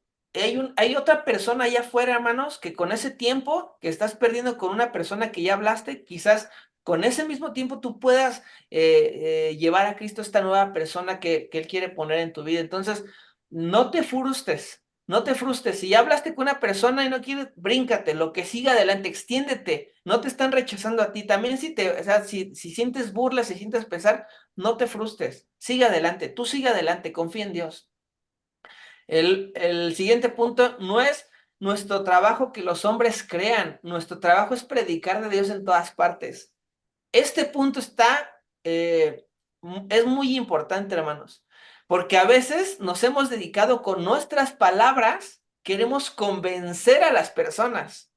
hay otra persona allá afuera, hermanos, que con ese tiempo que estás perdiendo con una persona que ya hablaste, quizás con ese mismo tiempo tú puedas llevar a Cristo a esta nueva persona que Él quiere poner en tu vida. Entonces, no te frustres. No te frustres. Si ya hablaste con una persona y no quieres, bríncate, lo que siga adelante, extiéndete. No te están rechazando a ti. También o sea, si sientes burla, si sientes pesar, no te frustres. Sigue adelante. Tú sigue adelante. Confía en Dios. El siguiente punto no es nuestro trabajo que los hombres crean. Nuestro trabajo es predicar de Dios en todas partes. Este punto es muy importante, hermanos, porque a veces nos hemos dedicado con nuestras palabras, queremos convencer a las personas.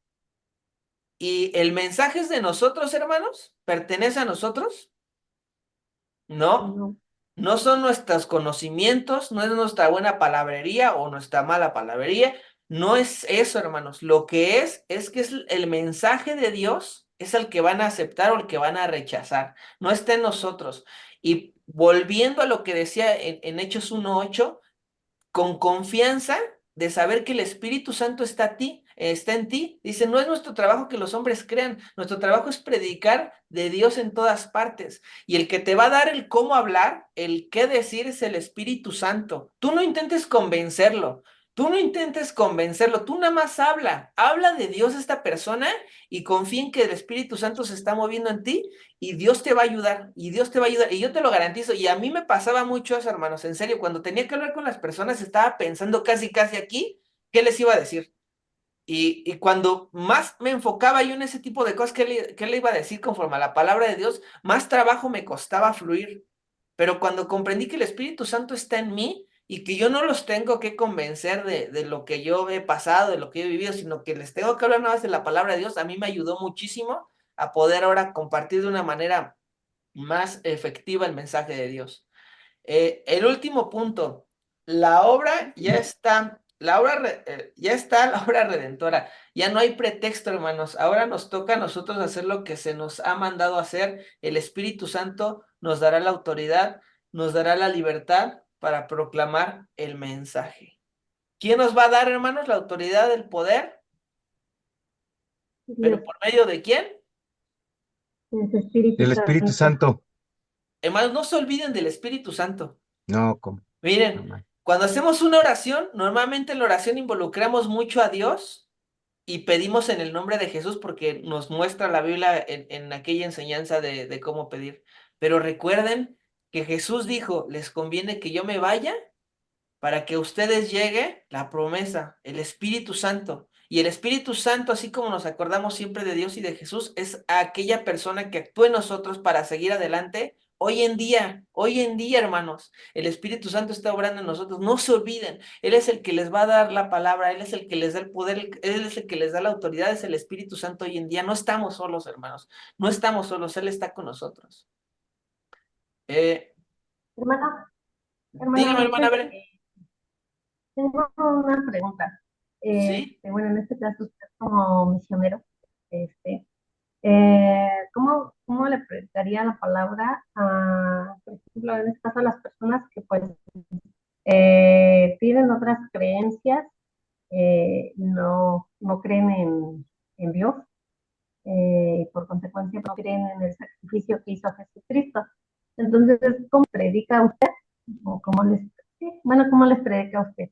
¿Y el mensaje es de nosotros, hermanos? ¿Pertenece a nosotros? No. No. No son nuestros conocimientos, no es nuestra buena palabrería o nuestra mala palabrería, no es eso, hermanos. Lo que es que es el mensaje de Dios, es el que van a aceptar o el que van a rechazar, no está en nosotros. Y volviendo a lo que decía en Hechos 1:8, con confianza de saber que el Espíritu Santo está en ti. Dice, no es nuestro trabajo que los hombres crean, nuestro trabajo es predicar de Dios en todas partes. Y el que te va a dar el cómo hablar, el qué decir es el Espíritu Santo. Tú no intentes convencerlo. Tú no intentes convencerlo, tú nada más habla de Dios a esta persona y confía en que el Espíritu Santo se está moviendo en ti y Dios te va a ayudar, y Dios te va a ayudar, y yo te lo garantizo, y a mí me pasaba mucho eso, hermanos, en serio, cuando tenía que hablar con las personas, estaba pensando casi aquí, ¿qué les iba a decir? Y cuando más me enfocaba yo en ese tipo de cosas, ¿qué le iba a decir conforme a la palabra de Dios? Más trabajo me costaba fluir. Pero cuando comprendí que el Espíritu Santo está en mí y que yo no los tengo que convencer de lo que yo he pasado, de lo que he vivido, sino que les tengo que hablar nada más de la palabra de Dios, a mí me ayudó muchísimo a poder ahora compartir de una manera más efectiva el mensaje de Dios. El último punto, la obra ya está, ya está la obra redentora, ya no hay pretexto, hermanos, ahora nos toca a nosotros hacer lo que se nos ha mandado hacer, el Espíritu Santo nos dará la autoridad, nos dará la libertad para proclamar el mensaje. ¿Quién nos va a dar, hermanos, la autoridad del poder? ¿Pero Dios, por medio de quién? es Espíritu Del Espíritu Santo. Santo. Hermanos, no se olviden del Espíritu Santo. No, como. Miren, Mamá. cuando hacemos una oración, normalmente en la oración involucramos mucho a Dios y pedimos en el nombre de Jesús porque nos muestra la Biblia en aquella enseñanza de cómo pedir. Pero recuerden que Jesús dijo, les conviene que yo me vaya para que a ustedes llegue la promesa, el Espíritu Santo. Y el Espíritu Santo, así como nos acordamos siempre de Dios y de Jesús, es aquella persona que actúa en nosotros para seguir adelante. Hoy en día, hermanos, el Espíritu Santo está obrando en nosotros. No se olviden, Él es el que les va a dar la palabra, Él es el que les da el poder, Él es el que les da la autoridad, es el Espíritu Santo hoy en día. No estamos solos, hermanos, no estamos solos, Él está con nosotros. Hermano, Dígame, hermano, hermana, a ver. tengo una pregunta. ¿Sí? Bueno, en este caso, usted como misionero, ¿cómo le predicaría la palabra a, por ejemplo, en este caso, a las personas que pues tienen otras creencias, no creen en Dios, y por consecuencia no creen en el sacrificio que hizo Jesucristo? Entonces, ¿cómo predica usted? ¿O cómo les, sí, bueno, cómo les predica usted?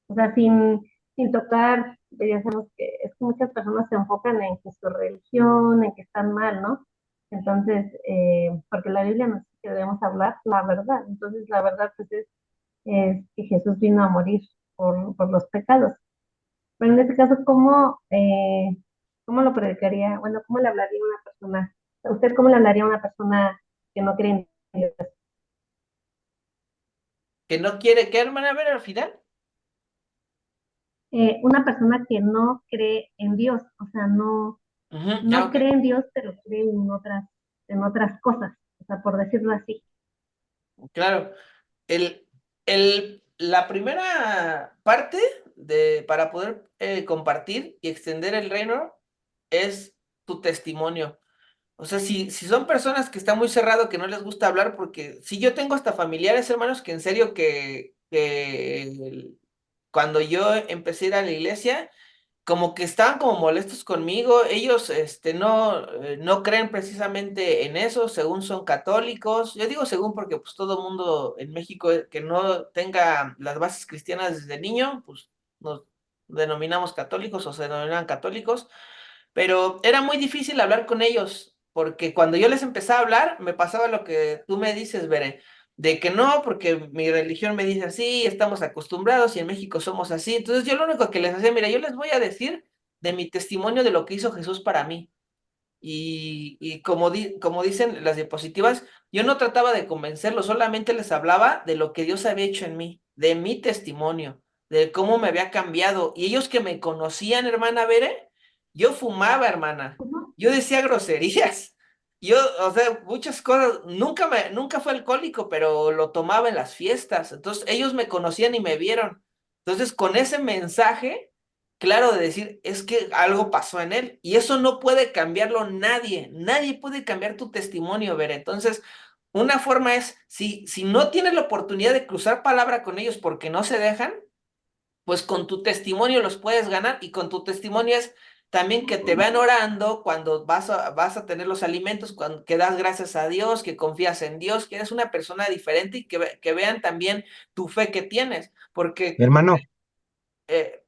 O sea, sin sin tocar, ya sabemos que es que muchas personas se enfocan en que su religión, en que están mal, ¿no? Entonces, porque la Biblia nos dice que debemos hablar la verdad. Entonces, la verdad pues es que Jesús vino a morir por los pecados. Pero en este caso, ¿cómo lo predicaría? Bueno, ¿cómo le hablaría a una persona? ¿Usted cómo le hablaría a una persona que no cree en Dios? ¿Que no quiere qué, hermana? A ver, al final. Una persona que no cree en Dios, o sea, Ujú, no ok. cree en Dios, pero cree en otras cosas, o sea, por decirlo así. Claro. La primera parte para poder compartir y extender el reino es tu testimonio. O sea, si son personas que están muy cerrado, que no les gusta hablar, porque si yo tengo hasta familiares, hermanos, que en serio que cuando yo empecé a ir a la iglesia, como que estaban como molestos conmigo, ellos no creen precisamente en eso, según son católicos. Yo digo según porque pues todo mundo en México que no tenga las bases cristianas desde niño, pues nos denominamos católicos o se denominan católicos, pero era muy difícil hablar con ellos, porque cuando yo les empezaba a hablar, me pasaba lo que tú me dices, Bere, de que no, porque mi religión me dice así, estamos acostumbrados y en México somos así. Entonces yo lo único que les hacía, mira, yo les voy a decir de mi testimonio de lo que hizo Jesús para mí. Y como dicen las diapositivas, yo no trataba de convencerlos, solamente les hablaba de lo que Dios había hecho en mí, de mi testimonio, de cómo me había cambiado. Y ellos que me conocían, hermana Bere, yo fumaba, hermana, yo decía groserías, yo, o sea, muchas cosas, nunca fue alcohólico, pero lo tomaba en las fiestas. Entonces ellos me conocían y me vieron. Entonces con ese mensaje claro de decir, es que algo pasó en él y eso no puede cambiarlo nadie, nadie puede cambiar tu testimonio, ver. Entonces, una forma es, si no tienes la oportunidad de cruzar palabra con ellos porque no se dejan, pues con tu testimonio los puedes ganar y con tu testimonio es también que te vean orando cuando vas a tener los alimentos, cuando que das gracias a Dios, que confías en Dios, que eres una persona diferente y que vean también tu fe que tienes, porque Hermano,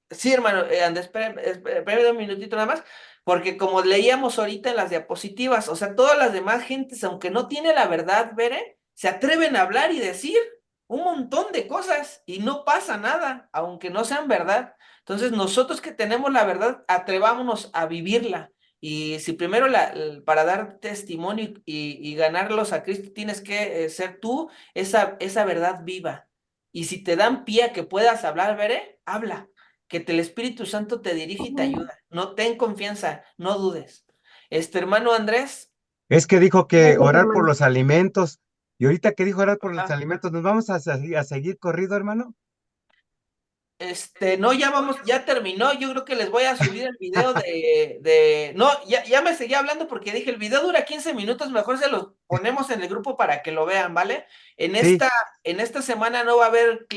sí, hermano, Andrés, espérame un minutito nada más, porque como leíamos ahorita en las diapositivas, o sea, todas las demás gentes, aunque no tiene la verdad, Bere, se atreven a hablar y decir un montón de cosas y no pasa nada, aunque no sean verdad. Entonces, nosotros que tenemos la verdad, atrevámonos a vivirla. Y si primero para dar testimonio y ganarlos a Cristo, tienes que ser tú esa verdad viva. Y si te dan pie a que puedas hablar, Bere, habla que el Espíritu Santo te dirige y te ayuda. No ten confianza, no dudes. Hermano Andrés, es que dijo que Gracias, orar por hermano. los alimentos. Y ahorita que dijo orar por los ajá, alimentos, ¿nos vamos a seguir corrido, hermano? no, ya vamos, ya terminó. Yo creo que les voy a subir el video no, ya me seguí hablando porque dije, el video dura 15 minutos, mejor se los ponemos en el grupo para que lo vean, ¿vale? En Sí, esta, en esta semana no va a haber,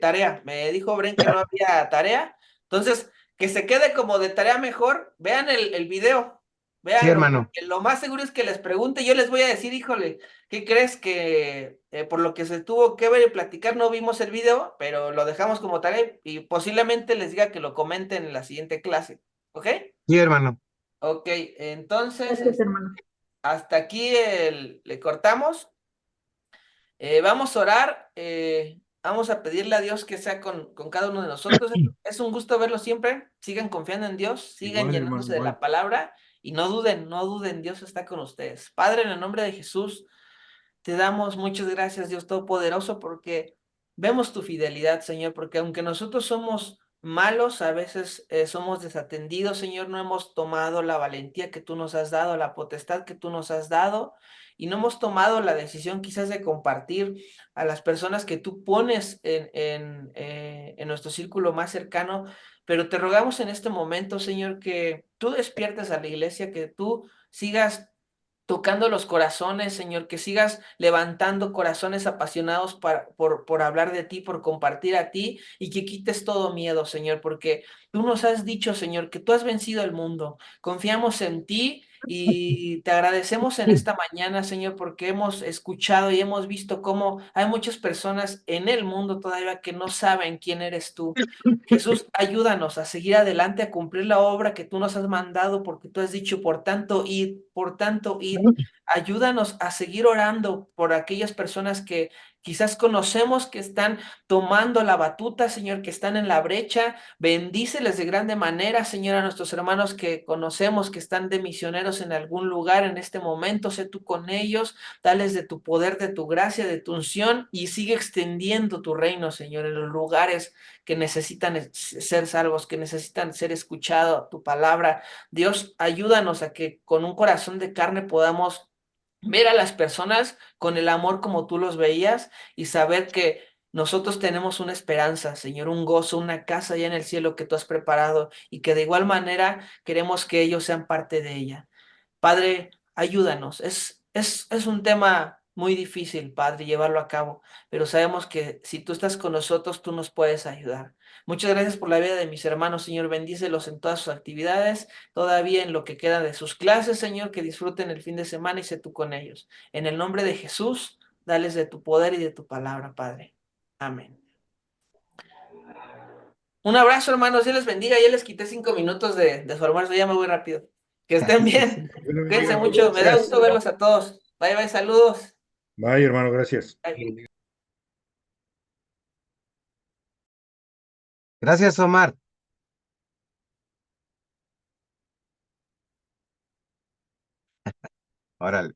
tarea. Me dijo Bren que no había tarea. Entonces, que se quede como de tarea mejor, vean el video, sí, véanlo, hermano. porque lo más seguro es que les pregunte, yo les voy a decir, híjole, ¿qué crees que por lo que se tuvo que ver y platicar no vimos el video, pero lo dejamos como tarea y posiblemente les diga que lo comenten en la siguiente clase? ¿Ok? Sí, hermano. Ok, entonces Gracias, hermano. hasta aquí le cortamos. Vamos a orar, vamos a pedirle a Dios que sea con cada uno de nosotros. Es un gusto verlo siempre. Sigan confiando en Dios, sigan Igual, hermano, llenándose de la igual. palabra y no duden, no duden, Dios está con ustedes. Padre, en el nombre de Jesús. Te damos muchas gracias, Dios Todopoderoso, porque vemos tu fidelidad, Señor, porque aunque nosotros somos malos, a veces somos desatendidos, Señor, no hemos tomado la valentía que tú nos has dado, la potestad que tú nos has dado, y no hemos tomado la decisión quizás de compartir a las personas que tú pones en nuestro círculo más cercano, pero te rogamos en este momento, Señor, que tú despiertes a la iglesia, que tú sigas tocando los corazones, Señor, que sigas levantando corazones apasionados por hablar de ti, por compartir a ti y que quites todo miedo, Señor, porque tú nos has dicho, Señor, que tú has vencido el mundo. Confiamos en ti Y te agradecemos en esta mañana, Señor, porque hemos escuchado y hemos visto cómo hay muchas personas en el mundo todavía que no saben quién eres tú. Jesús, ayúdanos a seguir adelante, a cumplir la obra que tú nos has mandado, porque tú has dicho, por tanto, id. Ayúdanos a seguir orando por aquellas personas que quizás conocemos que están tomando la batuta, Señor, que están en la brecha. Bendíceles de grande manera, Señor, a nuestros hermanos que conocemos que están de misioneros en algún lugar en este momento. Sé tú con ellos, dales de tu poder, de tu gracia, de tu unción y sigue extendiendo tu reino, Señor, en los lugares que necesitan ser salvos, que necesitan ser escuchados, tu palabra. Dios, ayúdanos a que con un corazón de carne podamos ver a las personas con el amor como tú los veías y saber que nosotros tenemos una esperanza, Señor, un gozo, una casa allá en el cielo que tú has preparado y que de igual manera queremos que ellos sean parte de ella. Padre, ayúdanos. Es un tema muy difícil, Padre, llevarlo a cabo, pero sabemos que si tú estás con nosotros, tú nos puedes ayudar. Muchas gracias por la vida de mis hermanos, Señor. Bendícelos en todas sus actividades, todavía en lo que queda de sus clases, Señor, que disfruten el fin de semana y sé tú con ellos. En el nombre de Jesús, dales de tu poder y de tu palabra, Padre. Amén. Un abrazo, hermanos. Dios les bendiga. Ya les quité 5 minutos de su almuerzo. Ya me voy rápido. Que estén bien. Cuídense mucho. Me da gusto verlos a todos. Bye, bye. Saludos. Bye, hermano, gracias. Bye. Gracias, Omar. Órale.